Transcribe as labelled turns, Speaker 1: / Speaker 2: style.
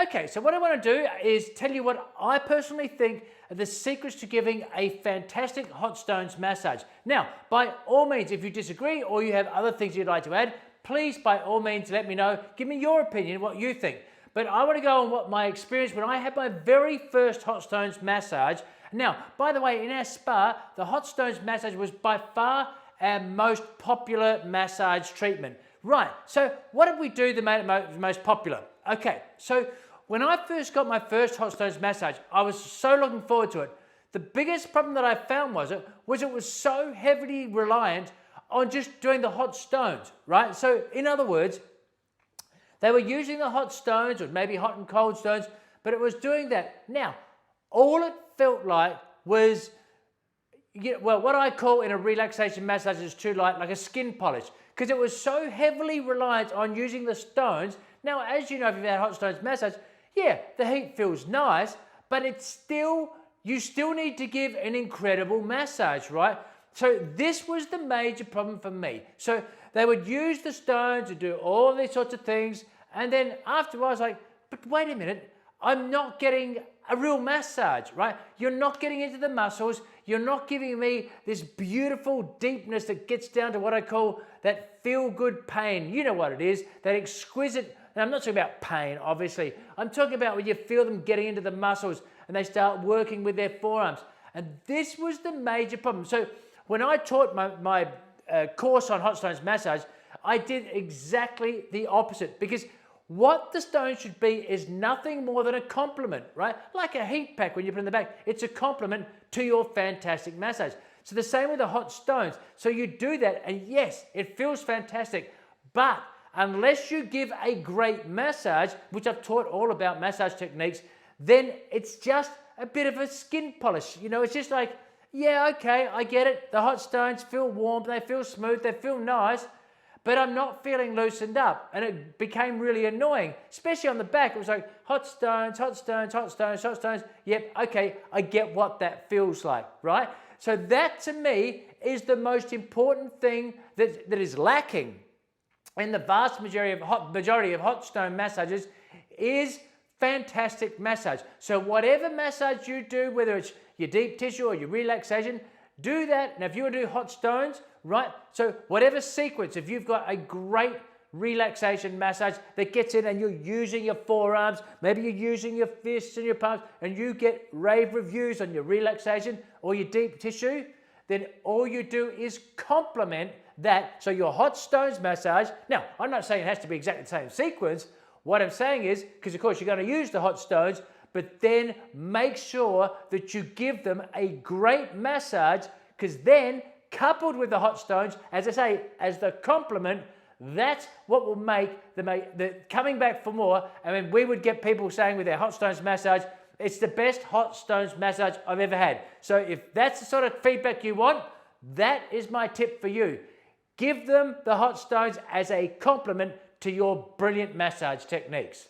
Speaker 1: Okay, so what I want to do is tell you what I personally think are the secrets to giving a fantastic hot stones massage. Now, by all means, if you disagree or you have other things you'd like to add, please, by all means, let me know. Give me your opinion, what you think. But I want to go on what my experience when I had my very first hot stones massage. Now, by the way, in our spa, the hot stones massage was by far our most popular massage treatment. Right, so what did we do that made it most popular? Okay, so when I first got my first hot stones massage, I was so looking forward to it. The biggest problem that I found was it was so heavily reliant on just doing the hot stones, right? So in other words, they were using the hot stones or maybe hot and cold stones, but it was doing that. Now, all it felt like was, well, what I call in a relaxation massage is too light, like a skin polish, because it was so heavily reliant on using the stones. Now, as you know, if you've had hot stones massage, yeah, the heat feels nice, but you still need to give an incredible massage, right? So this was the major problem for me. So they would use the stones to do all these sorts of things, and then after I was like, but wait a minute, I'm not getting a real massage, right? You're not getting into the muscles. You're not giving me this beautiful deepness that gets down to what I call that feel-good pain. You know what it is, that exquisite, and I'm not talking about pain, obviously. I'm talking about when you feel them getting into the muscles and they start working with their forearms. And this was the major problem. So when I taught my course on hot stones massage, I did exactly the opposite, because what the stone should be is nothing more than a compliment, right? Like a heat pack when you put it in the back, it's a compliment to your fantastic massage. So the same with the hot stones. So you do that, and yes, it feels fantastic, but unless you give a great massage, which I've taught all about massage techniques, then it's just a bit of a skin polish. You know, it's just like, yeah, okay, I get it. The hot stones feel warm, they feel smooth, they feel nice, but I'm not feeling loosened up. And it became really annoying, especially on the back. It was like hot stones, hot stones, hot stones, hot stones. Yep, okay, I get what that feels like, right? So that to me is the most important thing that is lacking in the vast majority of hot stone massages is fantastic massage. So whatever massage you do, whether it's your deep tissue or your relaxation, do that. Now, if you want to do hot stones, right? So whatever sequence, if you've got a great relaxation massage that gets in and you're using your forearms, maybe you're using your fists and your palms, and you get rave reviews on your relaxation or your deep tissue, then all you do is complement that. So your hot stones massage, now I'm not saying it has to be exactly the same sequence. What I'm saying is, because of course you're going to use the hot stones, but then make sure that you give them a great massage, because then coupled with the hot stones, as I say, as the complement, that's what will make the coming back for more. I mean, we would get people saying with their hot stones massage, it's the best hot stones massage I've ever had. So if that's the sort of feedback you want, that is my tip for you. Give them the hot stones as a complement to your brilliant massage techniques.